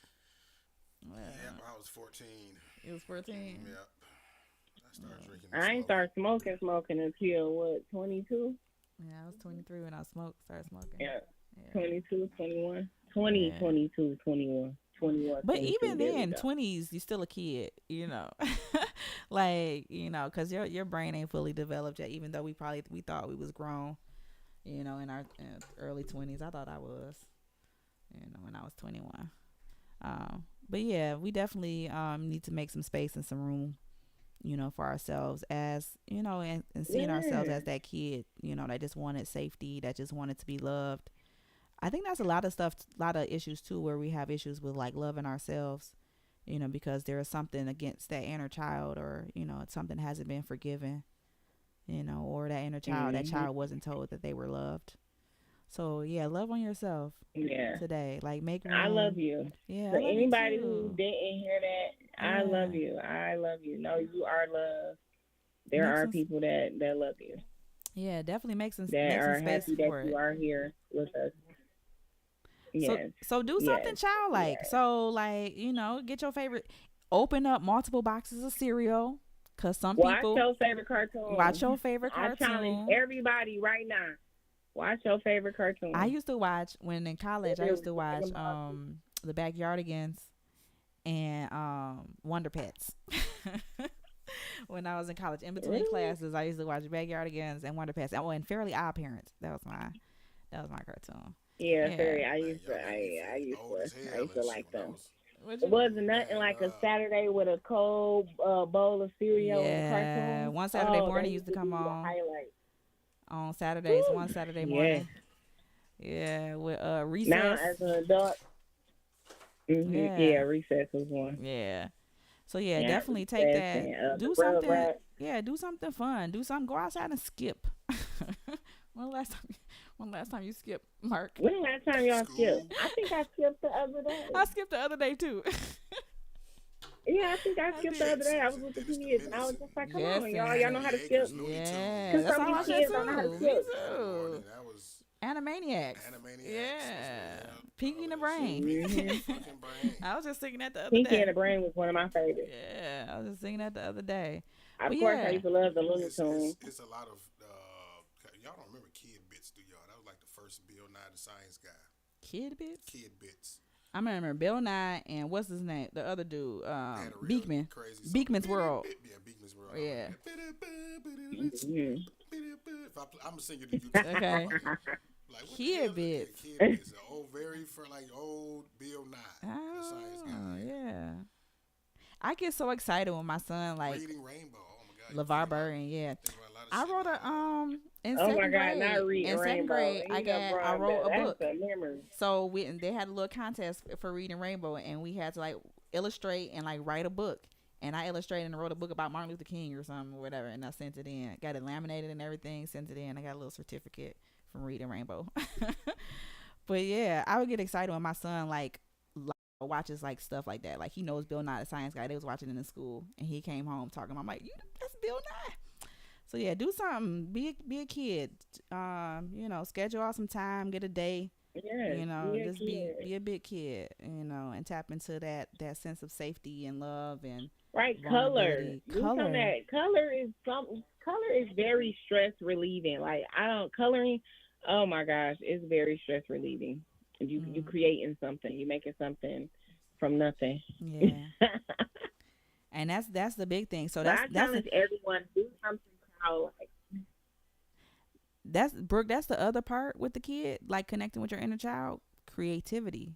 Well, Yep, I was 14. it was 14. Yep, I started drinking and I ain't smoking. started smoking until what, 22? Yeah, I was 23 when I started smoking. Yeah, Yeah, 22, 21, 20, yeah. 22, 21, 21, But 22. even There we then, go. 20s, you still a kid, like because your brain ain't fully developed yet. Even though we thought we was grown, in our early 20s. I thought I was, when I was 21. But yeah, we definitely need to make some space and some room, for ourselves as and seeing ourselves Yeah, as that kid, that just wanted safety, that just wanted to be loved. I think that's a lot of stuff, a lot of issues too, where we have issues with like loving ourselves, because there is something against that inner child, or something hasn't been forgiven, or that inner child, that hmm child wasn't told that they were loved. So yeah, love on yourself yeah. today. Like make I love room. you. Yeah, For I love you anybody who too. didn't hear that, I love Yeah, you. I love you. No, you are loved. There make are some. people that love you, Yeah, definitely that make some are space happy that for you it. are here with us. So Yes, so do something yes, childlike. yes. So like get your favorite. Open up multiple boxes of cereal, cause some Watch people your favorite watch cartoon. your favorite I challenge cartoon. everybody right now. Watch your favorite I cartoon. used to watch when in college. I used Literally, to watch Dragon Ball Z. the Backyardigans and Wonder Pets. When I was in college, in between Really? classes, I used to watch Backyardigans and Wonder Pets. Oh, and Fairly Odd Parents. That was my cartoon. Yeah, Yeah. sorry. I Man, used to. y'all made me I feel used old to. as I hell used and to shit like when I them. was. What It you? wasn't nothing Man, like a Saturday with a cold bowl of cereal and a Yeah. cartoon. One Saturday Oh, that morning used used to to come be the on highlight. Saturdays. Woo! One Saturday Yes. morning. Yeah, with Now recess. as an adult, yeah, Yeah. recess was one. Yeah. So yeah, Yeah, definitely take recess that. and the Do something. Rugrats. Yeah, do something fun. Do something. Go outside and skip. when last time? When last time you skipped, Mark? When the last time y'all skipped? school. I think I skipped the other day. I skipped the other day too. Yeah, I think I I skipped the did. other day. I was Jetsons and with the Dennis the kids, and I was Menace just and like, "Come Yes, on, y'all know how to skip." Animaniacs, Looney yeah, Cause Tunes. that's some of all these I I said kids used to don't know how to too. watch Me skip. that in the morning. too. That was Animaniacs. Animaniacs. That's what, Yeah. yeah. Pinky in the Oh, that shit. Brain. Pinky in hmm the fucking brain. I was just singing that the other Pinky and day. the Brain was one of my favorites. Yeah, I was just singing that the other day. Of But course, I yeah, used to love the Looney It's Tunes. it's it's a lot of y'all don't remember Kid Bits, do y'all? That was like the first Bill Nye the Science Guy. Kid Bits. Kid Bits. I remember Bill Nye and what's his name? The other dude, They had a real Beekman. crazy song. Beekman's World. Yeah, Beekman's World. I Yeah. remember that. hmm If I'm gonna sing it, you tell me Okay. about it. Like what the hell? Kid Yeah, Bits. Kid Bits. The old, very for like old Bill Nye, the Science Guy. Oh Yeah. yeah. I get so excited when my son like Reading Rainbow. Oh my God, you LeVar Burton. Yeah, think about a lot of I shit. wrote a in Oh my second God, not grade. reading In second Rainbow. grade, You done I brought wrote back. a book. That's a memory. So they had a little contest for reading Rainbow, and we had to like illustrate and like write a book. And I illustrated and wrote a book about Martin Luther King or something or whatever, and I sent it in. Got it laminated and everything. Sent it in. I got a little certificate from reading Rainbow. But yeah, I would get excited when my son watches like stuff like that. Like he knows Bill Nye the Science Guy. They was watching it in school, and he came home talking. I'm like, that's Bill Nye. So yeah, do something. Be a kid. Schedule out some time. Get a day. Yes, be a Just be kid. be a big kid. And tap into that sense of safety and love and Right, color. vulnerability. Do something Color. that color is something. Color is very stress relieving. Like I don't coloring. Oh my gosh, it's very stress relieving. You Mm, creating something. You making something from nothing. yeah. And that's the big thing. So But I that's challenge everyone to do something childlike. that's Brooke. That's the other part with the kid, like connecting with your inner child. Creativity.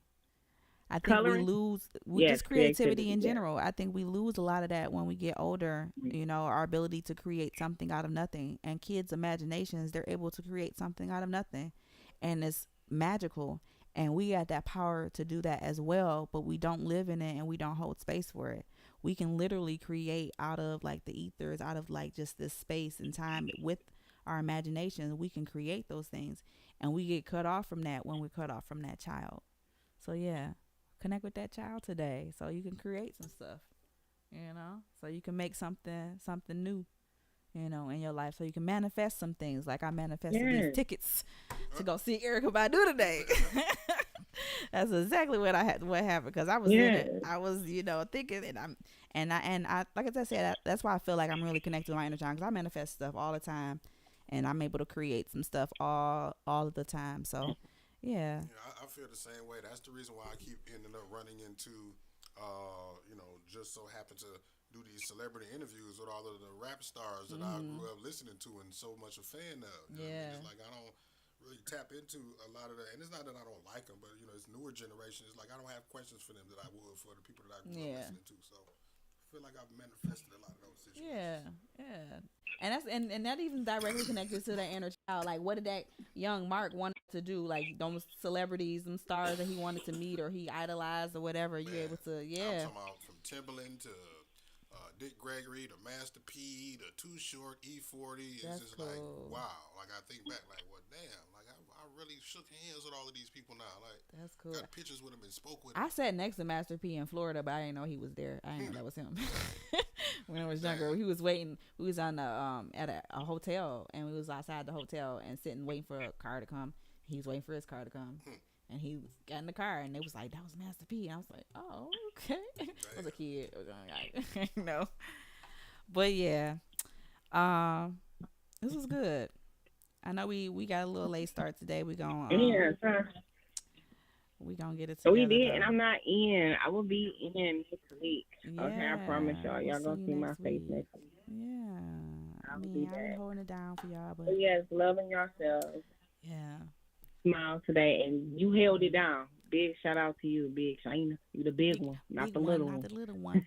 I think we Coloring. lose with Yes, just creativity creativity. in Yes. general. I think we lose a lot of that when we get older. Mm-hmm. Our ability to create something out of nothing. And kids' imaginations, they're able to create something out of nothing, and it's magical. And we got that power to do that as well, but we don't live in it and we don't hold space for it. We can literally create out of like the ethers, out of like just this space and time with our imagination. We can create those things, and we get cut off from that when we're cut off from that child. So yeah, connect with that child today so you can create some stuff, so you can make something new, in your life, so you can manifest some things. Like I manifested these tickets to go see Erykah Badu today. That's exactly what happened, because I was in it. I was, thinking, and I like I said, that's why I feel like I'm really connected with my inner child, because I manifest stuff all the time, and I'm able to create some stuff all of the time. So, yeah. I feel the same way. That's the reason why I keep ending up running into, just so happen to do these celebrity interviews with all of the rap stars that I grew up listening to and so much a fan of. Yeah. It's like I don't really tap into a lot of that, and it's not that I don't like them, but it's newer generation. It's like I don't have questions for them that I would for the people that I grew up listening to. So I feel like I've manifested a lot of those situations. Yeah. And that's and that even directly connected to the inner child. Like, what did that young Mark want to do? Like those celebrities, them stars that he wanted to meet or he idolized or whatever. You able to, I'm talking about from Timbaland to Dick Gregory to Master P to Too Short, E40. It's just cool. Like, wow. Like, I think back, like, well, damn. Like, I really shook hands with all of these people now. Like, that's cool. Got pictures with him and spoke with him. I sat next to Master P in Florida, but I didn't know he was there. I didn't know that was him. When I was younger, he was waiting. We was on at a hotel, and we was outside the hotel and sitting waiting for a car to come. He was waiting for his car to come. And he got in the car, and they was like, that was Master P. And I was like, oh, okay. I was a kid. No. But, yeah. This was good. I know we got a little late start today. We gonna we gonna get it together. We did, and I'm not in. I will be in next week. Yeah, okay, I promise y'all. Y'all gonna see my face next week. Yeah. I've been holding it down for y'all. But yes, loving yourselves. Yeah. Smile today, and you held it down. Big shout out to you, Big Shina. You the big one, not the little one. Not the little one.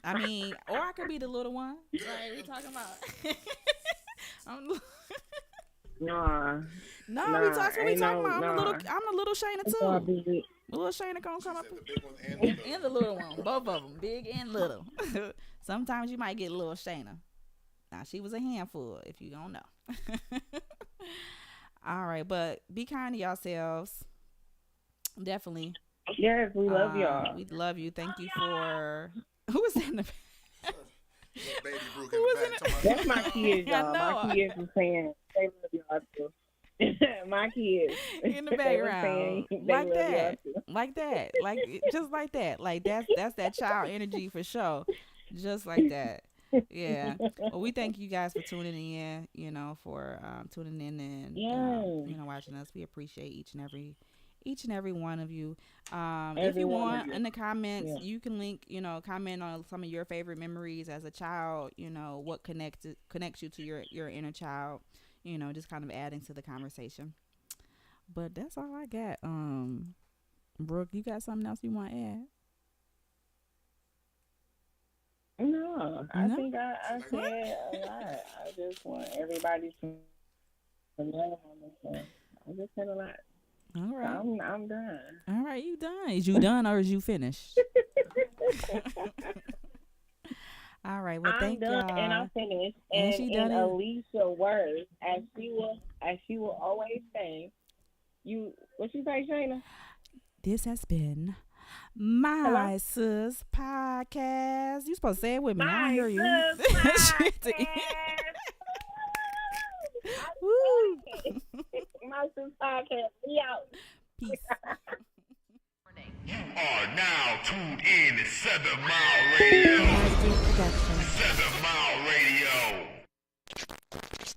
I mean, or I could be the little one. Right? We talking about. Nah, we talking about. I'm the little Shayna too. The little Shayna gonna come up. The big one and the little one, both of them, big and little. Sometimes you might get little Shayna. Now she was a handful, if you don't know. All right, but be kind to yourselves. Definitely. Yes, we love y'all. We love you. Thank you for. Who was in the? Baby Brooke in the back. That's my kids, y'all. My kids are saying they love y'all too. My kids in the background, like that, just like that. Like that's that child energy for sure, just like that. Yeah. Well, we thank you guys for tuning in. For tuning in and watching us. We appreciate each and every one of you. If you want, in the comments, you can link, comment on some of your favorite memories as a child, what connects you to your inner child, just kind of adding to the conversation. But that's all I got. Brooke, you got something else you want to add? No, I think I said a lot. I just want everybody to know on this one. I just said a lot. All right. I'm done. All right, you done. Is you done or is you finished? All right. Well, thank y'all. And I'm finished. And she in Alicia words, as she will always say, what you say, Shayna? This has been My Sis Podcast. You supposed to say it with me. I don't hear you. Woo! My Sis Podcast. We out. Peace. You are now tuned in to 7 Mile Radio.